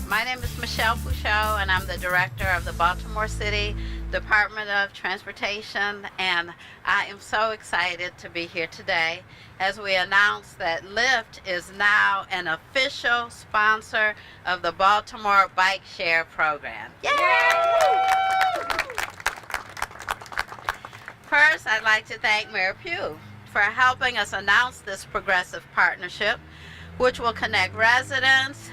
My name is Michelle Pouchot, and I'm the director of the Baltimore City Department of Transportation, and I am so excited to be here today as we announce that Lyft is now an official sponsor of the Baltimore Bike Share program. Yay! First, I'd like to thank Mayor Pugh for helping us announce this progressive partnership, which will connect residents,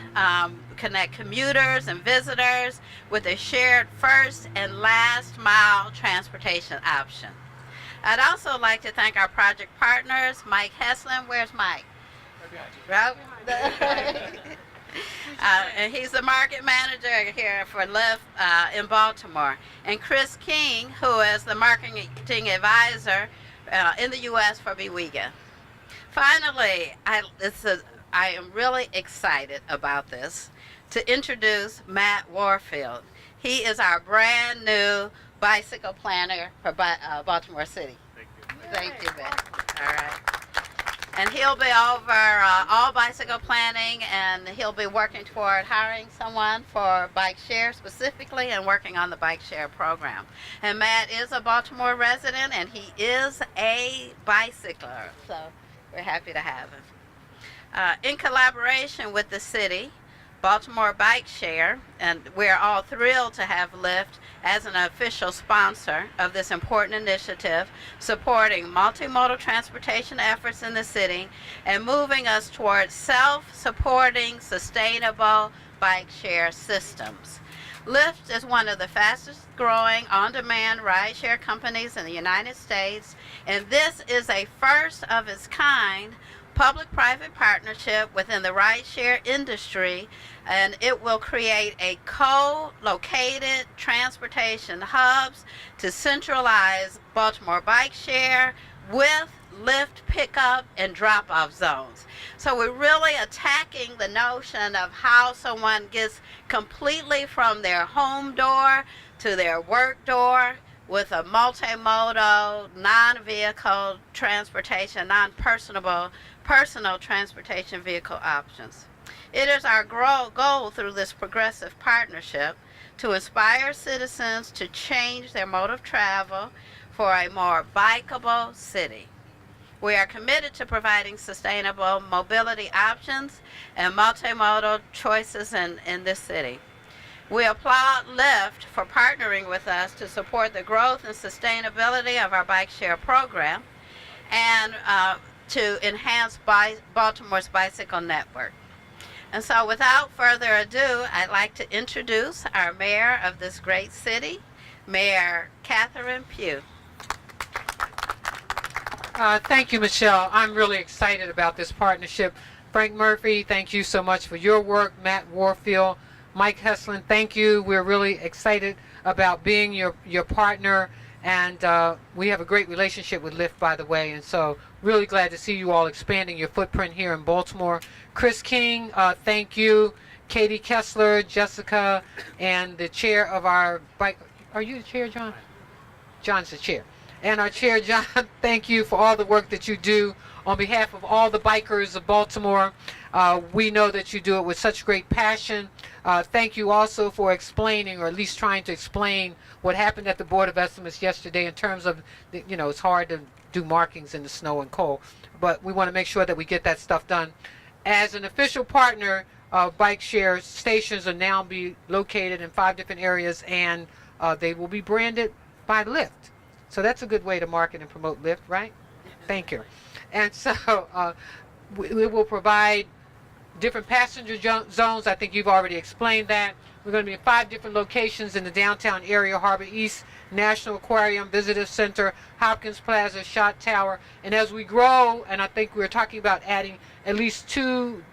connect commuters and visitors with a shared first and last mile transportation option. I'd also like to thank our project partners, Mike Heslin. Where's Mike? Right behind. And he's the market manager here for Lyft in Baltimore. And Chris King, who is the marketing advisor in the U.S. for BWEGA. Finally, I am really excited about this to introduce Matt Warfield. He is our brand new bicycle planner for Baltimore City. Thank you, Ben. All right. And he'll be over all bicycle planning, and he'll be working toward hiring someone for bike share specifically and working on the bike share program. And Matt is a Baltimore resident, and he is a bicycler, so we're happy to have him. In collaboration with the city, Baltimore Bike Share, and we're all thrilled to have Lyft as an official sponsor of this important initiative, supporting multimodal transportation efforts in the city and moving us towards self-supporting, sustainable bike share systems. Lyft is one of the fastest growing on-demand ride-share companies in the United States, and this is a first of its kind public-private partnership within the ride-share industry, and it will create a co-located transportation hubs to centralize Baltimore bike share with Lyft pickup and drop-off zones. So we're really attacking the notion of how someone gets completely from their home door to their work door with a multimodal, non-vehicle transportation, personal transportation vehicle options. It is our goal through this progressive partnership to inspire citizens to change their mode of travel for a more bikeable city. We are committed to providing sustainable mobility options and multimodal choices in this city. We applaud Lyft for partnering with us to support the growth and sustainability of our bike share program and to enhance Baltimore's bicycle network. And so without further ado, I'd like to introduce our mayor of this great city, Mayor Catherine Pugh. Thank you, Michelle. I'm really excited about this partnership. Frank Murphy, thank you so much for your work. Matt Warfield, Mike Heslin, thank you. We're really excited about being your partner, and we have a great relationship with Lyft, by the way, and so really glad to see you all expanding your footprint here in Baltimore. Chris King, thank you. Katie Kessler, Jessica, and the chair of our bike. Are you the chair, John? John's the chair. And our chair, John, thank you for all the work that you do on behalf of all the bikers of Baltimore. We know that you do it with such great passion. Thank you also for explaining, or at least trying to explain, what happened at the Board of Estimates yesterday in terms of, it's hard to do markings in the snow and cold, but we want to make sure that we get that stuff done. As an official partner, bike share stations will now be located in 5 different areas, and they will be branded by Lyft. So that's a good way to market and promote Lyft, right? Thank you. And so we will provide different passenger zones. I think you've already explained that. We're going to be in 5 different locations in the downtown area: Harbor East, National Aquarium, Visitor Center, Hopkins Plaza, Shot Tower. And as we grow, and I think we're talking about adding at least 2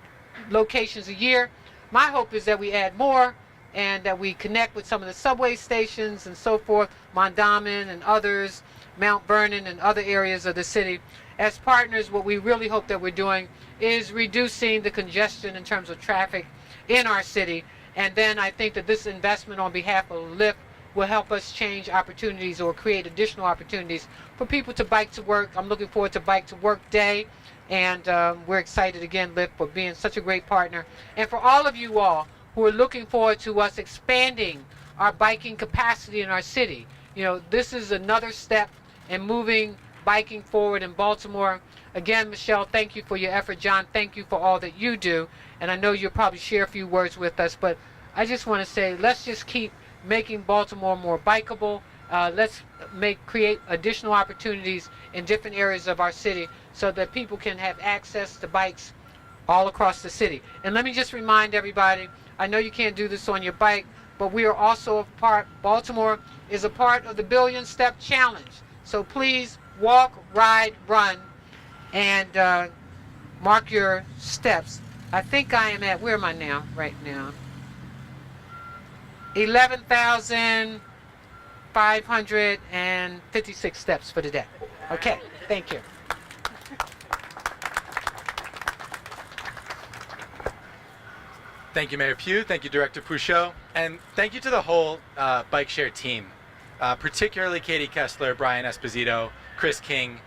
locations a year, my hope is that we add more and that we connect with some of the subway stations and so forth, Mondawmin and others, Mount Vernon and other areas of the city. As partners, what we really hope that we're doing is reducing the congestion in terms of traffic in our city. And then I think that this investment on behalf of Lyft will help us change opportunities or create additional opportunities for people to bike to work. I'm looking forward to Bike to Work Day, and we're excited again, Lyft, for being such a great partner. And for all of you all who are looking forward to us expanding our biking capacity in our city. You know, this is another step in moving biking forward in Baltimore. Again, Michelle, thank you for your effort. John, thank you for all that you do. And I know you'll probably share a few words with us, but I just want to say, let's just keep making Baltimore more bikeable. Let's create additional opportunities in different areas of our city so that people can have access to bikes all across the city. And let me just remind everybody, I know you can't do this on your bike, but we are also a part, Baltimore is a part of the Billion Step Challenge. So please walk, ride, run, and mark your steps. I think I am at, where am I now, right now? 11,556 steps for the day. Okay, thank you. Thank you, Mayor Pugh. Thank you, Director Pouchot. And thank you to the whole Bike Share team, particularly Katie Kessler, Brian Esposito, Chris King,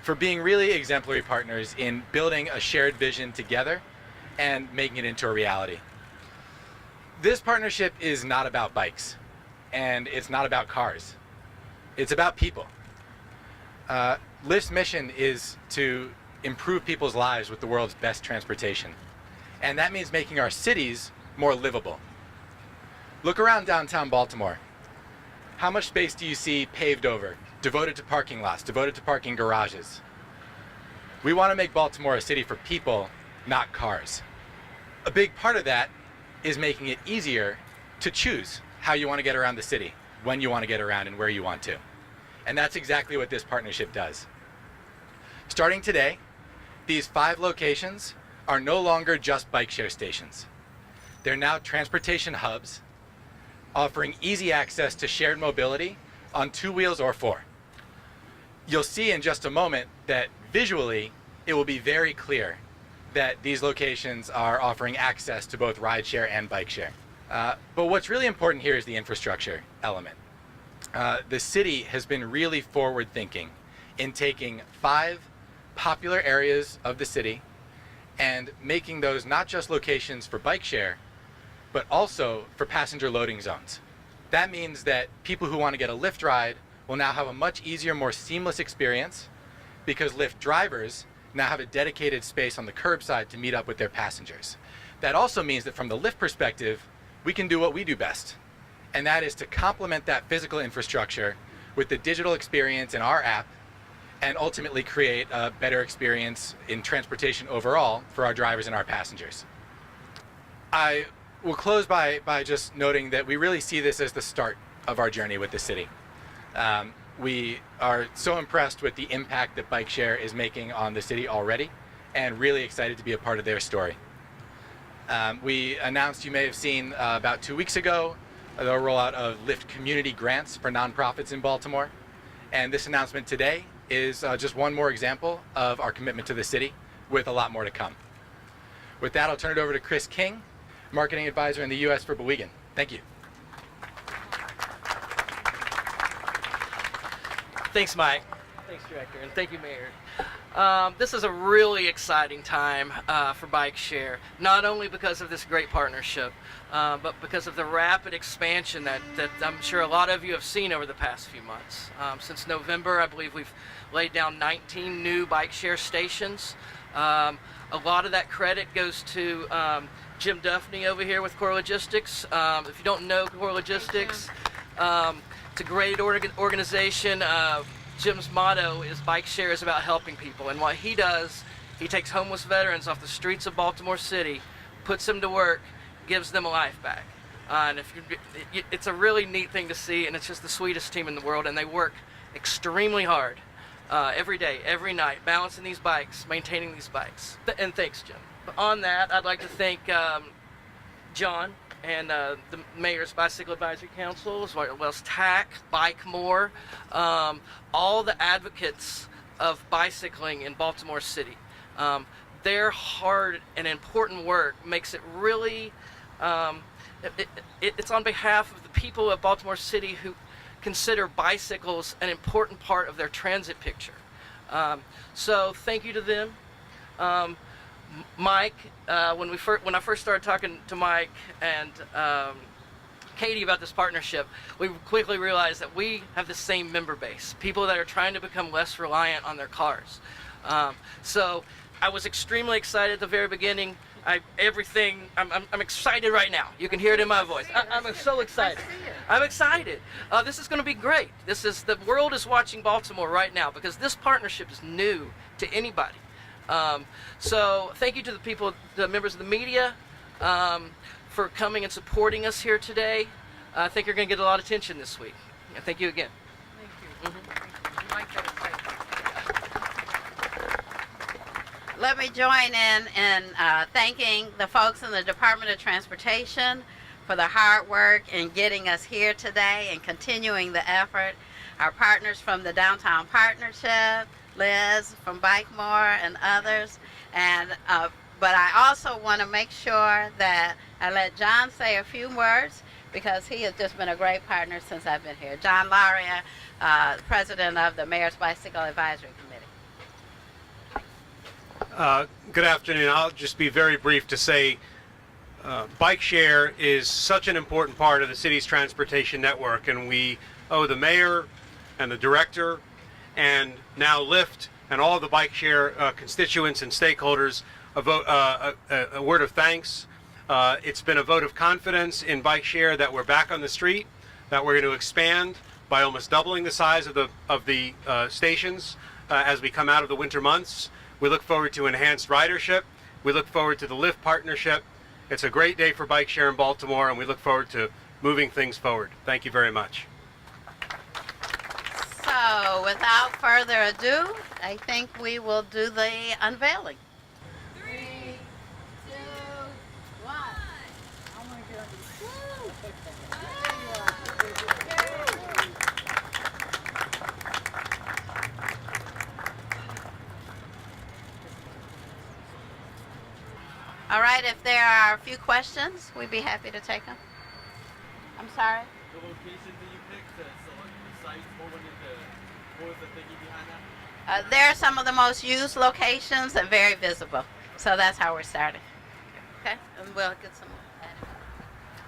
for being really exemplary partners in building a shared vision together and making it into a reality. This partnership is not about bikes, and it's not about cars. It's about people. Lyft's mission is to improve people's lives with the world's best transportation. And that means making our cities more livable. Look around downtown Baltimore. How much space do you see paved over, devoted to parking lots, devoted to parking garages? We want to make Baltimore a city for people, not cars. A big part of that is making it easier to choose how you want to get around the city, when you want to get around, and where you want to. And that's exactly what this partnership does. Starting today, these 5 locations are no longer just bike share stations. They're now transportation hubs offering easy access to shared mobility on 2 wheels or 4. You'll see in just a moment that visually it will be very clear that these locations are offering access to both rideshare and bike share. But what's really important here is the infrastructure element. The city has been really forward thinking in taking 5 popular areas of the city and making those not just locations for bike share, but also for passenger loading zones. That means that people who want to get a Lyft ride will now have a much easier, more seamless experience because Lyft drivers now have a dedicated space on the curbside to meet up with their passengers. That also means that from the Lyft perspective, we can do what we do best, and that is to complement that physical infrastructure with the digital experience in our app and ultimately create a better experience in transportation overall for our drivers and our passengers. I will close by just noting that we really see this as the start of our journey with the city. We are so impressed with the impact that bike share is making on the city already and really excited to be a part of their story. We announced, you may have seen about 2 weeks ago, the rollout of Lyft community grants for nonprofits in Baltimore. And this announcement today is just one more example of our commitment to the city with a lot more to come. With that, I'll turn it over to Chris King, Marketing Advisor in the U.S. for Bowigan. Thank you. Thanks, Mike. Thanks, Director, and thank you, Mayor. This is a really exciting time for bike share, not only because of this great partnership, but because of the rapid expansion that I'm sure a lot of you have seen over the past few months. Since November, I believe we've laid down 19 new bike share stations. A lot of that credit goes to Jim Duffney over here with Core Logistics. If you don't know Core Logistics, it's a great organization. Jim's motto is bike share is about helping people, and what he does, he takes homeless veterans off the streets of Baltimore City, puts them to work, gives them a life back. And it's a really neat thing to see, and it's just the sweetest team in the world, and they work extremely hard every day, every night, balancing these bikes, maintaining these bikes. And thanks, Jim. On that, I'd like to thank John and the Mayor's Bicycle Advisory Council, as well as TAC, Bike More, all the advocates of bicycling in Baltimore City. Their hard and important work makes it really, it's on behalf of the people of Baltimore City who consider bicycles an important part of their transit picture. So thank you to them. Mike, when I first started talking to Mike and Katie about this partnership, we quickly realized that we have the same member base, people that are trying to become less reliant on their cars. So I was extremely excited at the very beginning. I'm excited right now. You can hear it in my voice. I'm so excited. I'm excited. This is going to be great. The world is watching Baltimore right now because this partnership is new to anybody. So thank you to the members of the media, for coming and supporting us here today. I think you're going to get a lot of attention this week. And thank you again. Thank you. You like that excitement. Let me join in thanking the folks in the Department of Transportation for the hard work in getting us here today and continuing the effort. Our partners from the Downtown Partnership, Liz from Baltimore and others. But I also want to make sure that I let John say a few words because he has just been a great partner since I've been here. John Laria, President of the Mayor's Bicycle Advisory Committee. Good afternoon. I'll just be very brief to say bike share is such an important part of the city's transportation network, and we owe the mayor and the director and now Lyft and all the bike share constituents and stakeholders a word of thanks. It's been a vote of confidence in bike share that we're back on the street, that we're going to expand by almost doubling the size of the stations as we come out of the winter months. We look forward to enhanced ridership. We look forward to the Lyft partnership. It's a great day for bike share in Baltimore, and we look forward to moving things forward. Thank you very much. So without further ado, I think we will do the unveiling. 3, 2, 1. Oh my goodness. Woo! All right, if there are a few questions, we'd be happy to take them. I'm sorry? The locations that you picked to select the sites, what was the thinking behind that? They're some of the most used locations and very visible. So that's how we're starting. Okay, and we'll get some more.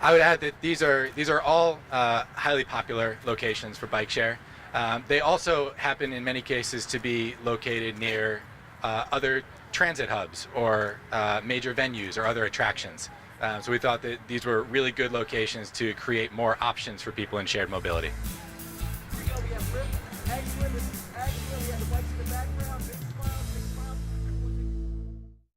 I would add that these are all highly popular locations for bike share. They also happen in many cases to be located near other transit hubs or major venues or other attractions. So we thought that these were really good locations to create more options for people in shared mobility.